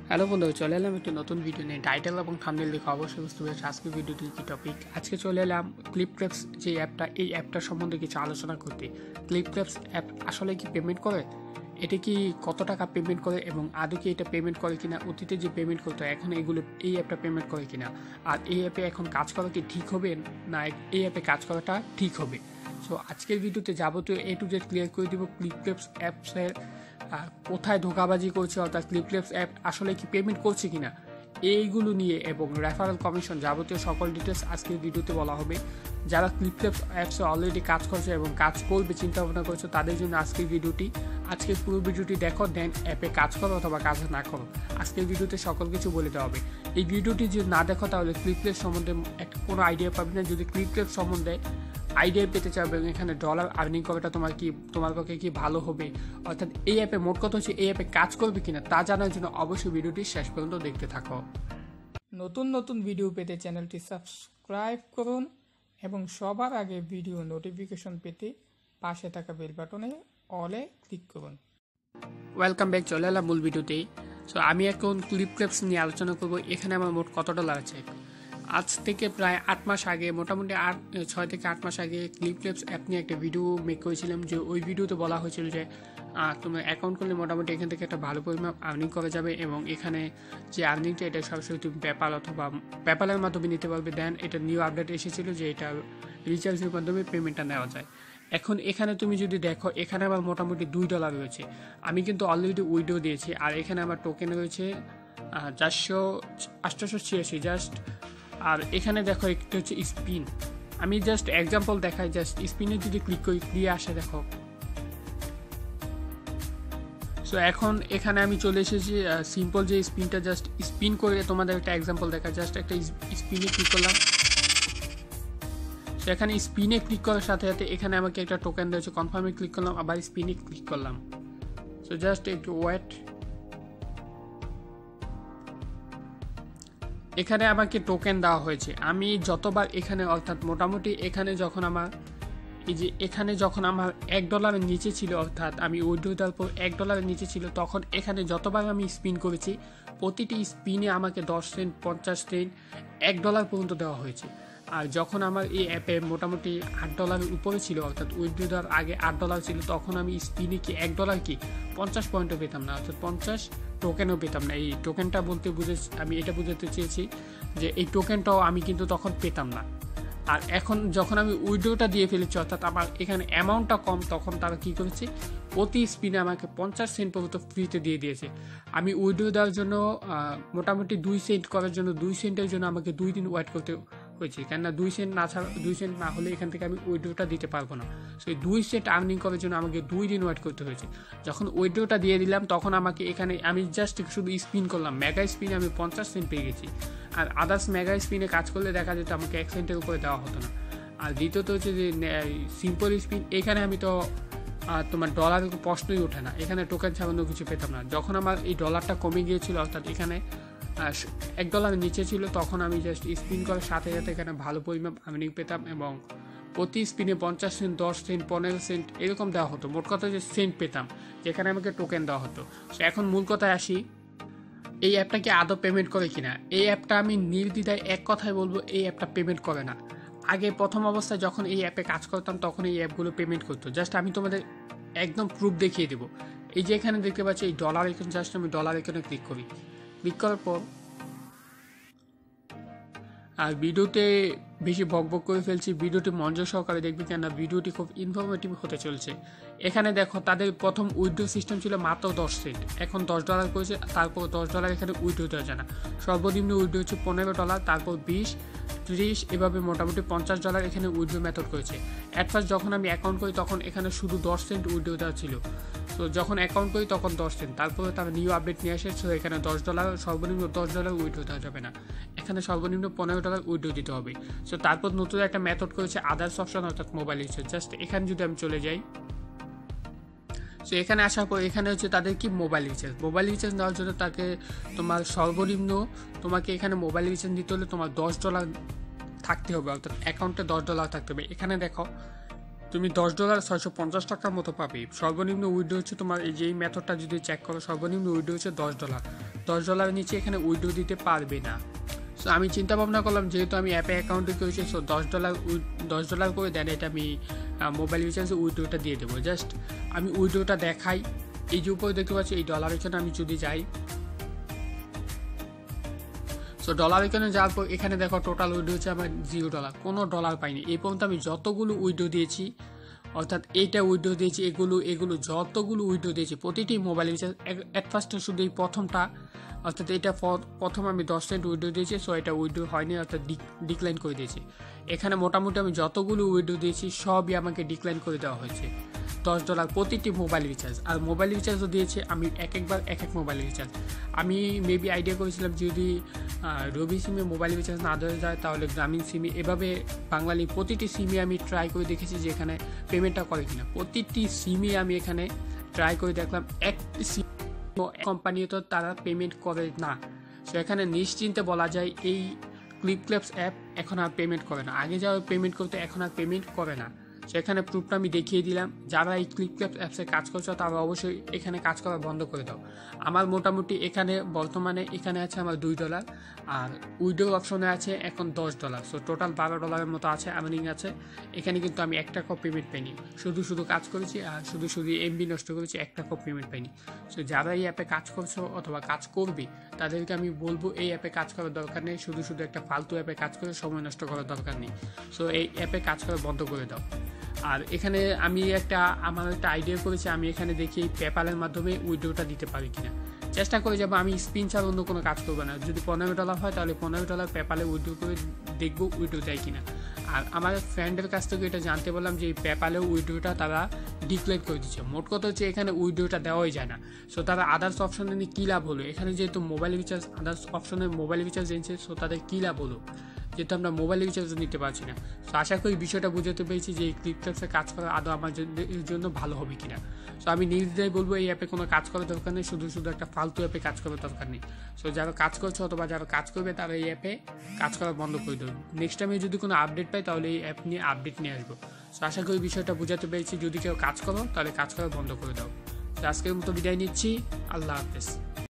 Hello বন্ধু, চলে এলাম একটি নতুন ভিডিও নিয়ে। টাইটেল এবং থাম্বনেল দেখে অবশ্যই বুঝতে পেরেছি আজকের ভিডিওটির কি টপিক। আজকে চলে এলাম ক্লিপক্লিপস যে অ্যাপটা, এই অ্যাপটার সম্বন্ধে কিছু আলোচনা করতে। ক্লিপক্লিপস অ্যাপ আসলে কি পেমেন্ট করে, এটা কি কত টাকা পেমেন্ট করে এবং আদৌ কি এটা পেমেন্ট করে কিনা, অতীতে যে পেমেন্ট করতো এখন এই অ্যাপটা পেমেন্ট করে কিনা, আর এই অ্যাপে এখন কাজ করা কি ঠিক হবে না এই অ্যাপে কাজ করাটা ঠিক হবে। সো আজকের ভিডিওতে যাবতীয় A to Z ক্লিয়ার করে দিব। ক্লিপক্লিপস অ্যাপসের কোথায় ধোঁকাবাজি করছে, অর্থাৎ ক্লিপক্লিপস অ্যাপ আসলে কি পেমেন্ট করছে কিনা, এইগুলো নিয়ে এবং রেফারেল কমিশন যাবতীয় সকল ডিটেলস আজকের ভিডিওতে বলা হবে। যারা ক্লিপক্লিপস অ্যাপসে অলরেডি কাজ করছে এবং কাজ করবে চিন্তা ভাবনা করছে তাদের জন্য আজকের পুরো ভিডিওটি দেখো, দেন অ্যাপে কাজ করো অথবা কাজ না করো। আজকের ভিডিওতে সকল কিছু বলে দেওয়া হবে। এই ভিডিওটি যদি না দেখো তাহলে ক্লিপক্লিপস সম্বন্ধে কোনো আইডিয়া পাবে না। যদি ক্লিপক্লিপস সম্বন্ধে আইডিয়া পেতে চাও এবং এখানে ডলার আর্নিং করাটা তোমার পক্ষে কি ভালো হবে, অর্থাৎ এই অ্যাপে মোট কথা হচ্ছে এই অ্যাপে কাজ করবে কিনা তা জানার জন্য অবশ্যই ভিডিওটি শেষ পর্যন্ত দেখতে থাকো। নতুন ভিডিও পেতে চ্যানেলটি সাবস্ক্রাইব করুন এবং সবার আগে ভিডিও নোটিফিকেশন পেতে পাশে থাকা বেল বাটনে অলে ক্লিক করুন। ওয়েলকাম ব্যাক, চলে এলাম মূল ভিডিওতেই। সো আমি এখন ক্লিপক্লিপস নিয়ে আলোচনা করব। এখানে আমার মোট কত ডলার আছে। আজ থেকে প্রায় 8 মাস আগে, মোটামুটি 6 থেকে 8 মাস আগে ক্লিপক্লিপস অ্যাপ নিয়ে একটা ভিডিও মেক করেছিলাম। যে ওই ভিডিওতে বলা হয়েছিল যে তোমার অ্যাকাউন্ট করলে মোটামুটি এখান থেকে একটা ভালো পরিমাণ আর্নিং করা যাবে এবং এখানে যে আর্নিংটা এটা সরাসরি তুমি পেপাল অথবা পেপালের মাধ্যমে নিতে পারবে। দেন এটা নিউ আপডেট এসেছিলো যে এটা রিচার্জের মাধ্যমে পেমেন্টটা নেওয়া যায়। এখন এখানে তুমি যদি দেখো, এখানে আমার মোটামুটি $2 রয়েছে। আমি কিন্তু অলরেডি উইডো দিয়েছি। আর এখানে আমার টোকেন রয়েছে 486 জাস্ট। আর এখানে দেখো একটা হচ্ছে স্পিন। আমি জাস্ট এক্সাম্পল দেখাই, জাস্ট স্পিনে যদি ক্লিক করি দিয়ে আসে দেখো। সো এখন এখানে আমি চলে এসেছি সিম্পল যে স্পিনটা, জাস্ট স্পিন করে তোমাদের একটা এক্সাম্পল দেখা। জাস্ট একটা স্পিনে ক্লিক করলাম। সো এখানে স্পিনে ক্লিক করার সাথে সাথে এখানে আমাকে একটা টোকেন রয়েছে, কনফার্মে ক্লিক করলাম, আবার স্পিনে ক্লিক করলাম। সো জাস্ট একটু ওয়েট। এখানে আমাকে টোকেন দেওয়া হয়েছে। আমি যতবার এখানে, অর্থাৎ মোটামুটি এখানে যখন আমার $1 নিচে ছিল, অর্থাৎ আমি উইথড্র দেওয়ার পর $1 নিচে ছিল, তখন এখানে যতবার আমি স্পিন করেছি প্রতিটি স্পিনে আমাকে 10 সেন্ট, 50 সেন্ট, $1 পর্যন্ত দেওয়া হয়েছে। আর যখন আমার এই অ্যাপে মোটামুটি $8 উপরে ছিল, অর্থাৎ উইথড্র দেওয়ার আগে $8 ছিল, তখন আমি স্পিনে কি $1 কি 50 পয়েন্টও পেতাম না, অর্থাৎ 50 টোকেনও পেতাম না। এই টোকেনটা বলতে আমি এটা বোঝাতে চেয়েছি যে এই টোকেনটাও আমি কিন্তু তখন পেতাম না। আর এখন যখন আমি উইড্রোটা দিয়ে ফেলেছি, অর্থাৎ আমার এখানে অ্যামাউন্টটা কম, তখন তারা কী করেছে প্রতি স্পিনে আমাকে 50 সেন্ট পর্যন্ত ফ্রিতে দিয়ে দিয়েছে। আমি উইড্রো দেওয়ার জন্য মোটামুটি 2 সেন্ট করার জন্য 2 সেন্টের জন্য আমাকে 2 দিন ওয়েট করতে হয়েছে, কেননা 2 সেন্ট না হলে এখান থেকে আমি উইড্রোটা দিতে পারবো না। সেই 2 সেন্ট আর্নিং করার জন্য আমাকে 2 দিন ওয়েট করতে হয়েছে। যখন উইড্রোটা দিয়ে দিলাম তখন আমাকে এখানে আমি জাস্ট শুধু স্পিন করলাম, মেগা স্পিনে আমি 50 সেন্ট পেয়ে গেছি। আর আদার্স মেগা স্পিনে কাজ করলে দেখা যেত আমাকে 1 সেন্টের উপরে দেওয়া হতো না। আর দ্বিতীয়ত হচ্ছে যে সিম্পল স্পিন, এখানে আমি তো তোমার ডলারের প্রশ্নই ওঠে না, এখানে টোকেন ছাড়ানো কিছু পেতাম না। যখন আমার এই ডলারটা কমে গিয়েছিল, অর্থাৎ এখানে $1 নিচে ছিল, তখন আমি জাস্ট স্পিন করার সাথে সাথে এখানে ভালো পরিমাণ আর্নিং পেতাম এবং প্রতি স্পিনে 50 সেন্ট, 10 সেন্ট, 15 সেন্ট এরকম দেওয়া হতো। মোট কথা যে সেন্ট পেতাম, যেখানে আমাকে টোকেন দেওয়া হতো। সো এখন মূল কথায় আসি, এই অ্যাপটা কি আদৌ পেমেন্ট করে কিনা। এই অ্যাপটা আমি নির্দ্বিধায় এক কথায় বলবো, এই অ্যাপটা পেমেন্ট করে না। আগে প্রথম অবস্থায় যখন এই অ্যাপে কাজ করতাম তখন এই অ্যাপগুলো পেমেন্ট করতো। জাস্ট আমি তোমাদের একদম প্রুফ দেখিয়ে দেবো। এই যে এখানে দেখতে পাচ্ছি এই ডলার এখানে, জাস্ট আমি ডলার এখানে ক্লিক করি। ক্লিক করার পর আর ভিডিওতে বেশি বকবক করে ফেলছি, ভিডিওটি মনোযোগ সহকারে দেখবে, কেননা ভিডিওটি খুব ইনফরমেটিভ হতে চলছে। এখানে দেখো তাদের প্রথম উইথড্র সিস্টেম ছিল মাত্র 10 সেন্ট, এখন $10 করেছে। তারপর $10 এখানে উইথড্র দেওয়া যায় না। সর্বনিম্ন উইথড্র হচ্ছে $15, তারপর 20, 30, এভাবে মোটামুটি $50 এখানে উইথড্র মেথড করেছে। অ্যাট ফার্স্ট যখন আমি অ্যাকাউন্ট করি তখন এখানে শুধু 10 সেন্ট উইথড্র দেওয়া ছিল। তো যখন অ্যাকাউন্ট করি তখন 10 সেন্ট, তারপরে তারা নিউ আপডেট নিয়ে আসে। সো এখানে $10, সর্বনিম্ন $10 উইথড্র দেওয়া যাবে না, এখানে সর্বনিম্ন $15 উইথড্র দিতে হবে। সো তারপর নতুন একটা মেথড করেছে আদার্স অপশন, অর্থাৎ মোবাইল রিচার্জ। জাস্ট এখানে যদি আমি চলে যাই, সো এখানে আসার পর এখানে হচ্ছে তাদের কি মোবাইল রিচার্জ নেওয়ার জন্য তাকে তোমার সর্বনিম্ন তোমাকে এখানে মোবাইল রিচার্জ দিতে হলে তোমার $10 থাকতে হবে, অর্থাৎ অ্যাকাউন্টে $10 থাকতে হবে। এখানে দেখো তুমি $10 মতো পাবে। সর্বনিম্ন উইথড্র হচ্ছে তোমার এই যে এই মেথডটা যদি চেক করো, সর্বনিম্ন উইথড্র হচ্ছে $10। $10 নিচে এখানে উইথড্র দিতে পারবে না। সো আমি চিন্তা ভাবনা করলাম যেহেতু আমি অ্যাপে অ্যাকাউন্টে করেছি, সো $10 করে দেন এটা আমি মোবাইল রিচার্জে উইথড্রটা দিয়ে দেবো। জাস্ট আমি উইথড্রটা দেখাই। এই যে উপরে দেখতে পাচ্ছি এই ডলার এখানে আমি যদি যাই, সো ডলার এখানে যাওয়ার পর এখানে দেখো টোটাল উইথড্র হচ্ছে আমার $0, কোনো ডলার পাইনি। এই পর্যন্ত আমি যতগুলো উইথড্র দিয়েছি, অর্থাৎ এইটা উইথড্র দিয়েছি, এগুলো যতগুলো উইথড্র দিয়েছি প্রতিটি মোবাইল রিচার্জ অ্যাট ফার্স্টে শুধু এই প্রথমটা, অর্থাৎ এটা প্রথম আমি 10 সেন্ট উইথড্র দিয়েছি, সো এটা উইথড্র হয়নি, অর্থাৎ ডিক্লাইন করে দিয়েছি। এখানে মোটামুটি আমি যতগুলো উইথড্র দিয়েছি সবই আমাকে ডিক্লাইন করে দেওয়া হয়েছে। $10 প্রতিটি মোবাইল রিচার্জ। আর মোবাইল রিচার্জও দিয়েছে আমি একবার এক মোবাইল রিচার্জ। আমি মেবি আইডিয়া করেছিলাম যদি রবি সিমে মোবাইল রিচার্জ না দেওয়া যায় তাহলে গ্রামীণ সিমে, এভাবে বাঙালি প্রতিটি সিমে আমি ট্রাই করে দেখেছি যে এখানে পেমেন্টটা করে কিনা। প্রতিটি সিমে আমি এখানে ট্রাই করে দেখলাম, একটি সিম কোম্পানি তো তারা পেমেন্ট করে না। সো এখানে নিশ্চিন্তে বলা যায় এই ক্লিপক্ল্যাপস অ্যাপ এখন আর পেমেন্ট করে না। আগে যারা পেমেন্ট করতে এখন আর পেমেন্ট করে না। সেখানে প্রুফটা আমি দেখিয়ে দিলাম। যারা এই ক্লিপক্ল্যাপস অ্যাপসে কাজ করছো তারা অবশ্যই এখানে কাজ করা বন্ধ করে দাও। আমার মোটামুটি এখানে বর্তমানে এখানে আছে আমার $2, আর উইথড্র অপশনে আছে এখন $10। সো টোটাল $12 মতো আছে, আর্নিং আছে। এখানে কিন্তু আমি 1 টাকাও পেমেন্ট পাইনি, শুধু কাজ করেছি আর শুধু এমবি নষ্ট করেছি, 1 টাকাও পেমেন্ট পাইনি। সো যারা এই অ্যাপে কাজ করছো অথবা কাজ করবে তাদেরকে আমি বলবো এই অ্যাপে কাজ করার দরকার নেই, শুধু একটা ফালতু অ্যাপে কাজ করে সময় নষ্ট করার দরকার নেই। সো এই অ্যাপে কাজ করা বন্ধ করে দাও। আর এখানে আমি আমার একটা আইডিয়া করেছি, আমি এখানে দেখি পেপ্যালের মাধ্যমে উইথড্রটা দিতে পারি কিনা, চেষ্টা করে যাবো। আমি স্পিন ছাড়া অন্য কোনো কাজ করবো না। যদি $15 হয় তাহলে $15 পেপ্যালে উইথড্র করে দেখবো উইথড্র দেয় কিনা। আর আমার ফ্রেন্ডের কাছ থেকে এটা জানতে বললাম যে এই পেপ্যালে উইথড্রটা তারা ডিক্লেয়ার করে দিচ্ছে। মোট কথা হচ্ছে এখানে উইথড্রটা দেওয়াই যায় না। সো তারা আদার্স অপশনে নিয়ে কী লাভ হলো, এখানে যেহেতু মোবাইল রিচার্জ আদার্স অপশনে মোবাইল রিচার্জ এনেছে, সো তাদের কী লাভ হলো যেহেতু আমরা মোবাইল রিচার্জ নিতে পারছি না। সো আশা করি বিষয়টা বুঝতে পেরেছি যে এই ক্লিপক্ল্যাপসে কাজ করা আদৌ আমার জন্য ভালো হবে কিনা। সো আমি নির্দ্বিধায় বলবো এই অ্যাপে কোনো কাজ করার দরকার নেই, শুধু একটা ফালতু অ্যাপে কাজ করার দরকার নেই। সো যারা কাজ করছে অথবা যারা কাজ করবে তারা এই অ্যাপে কাজ করা বন্ধ করে দেবে। নেক্সট টাইমে যদি কোনো আপডেট পাই তাহলে এই অ্যাপ নিয়ে আপডেট নিয়ে আসবো। সো আশা করি বিষয়টা বুঝাতে পেরেছি। যদি কেউ কাজ করো তাহলে কাজ করা বন্ধ করে দাও। তো আজকের মতো বিদায় নিচ্ছি, আল্লাহ হাফেজ।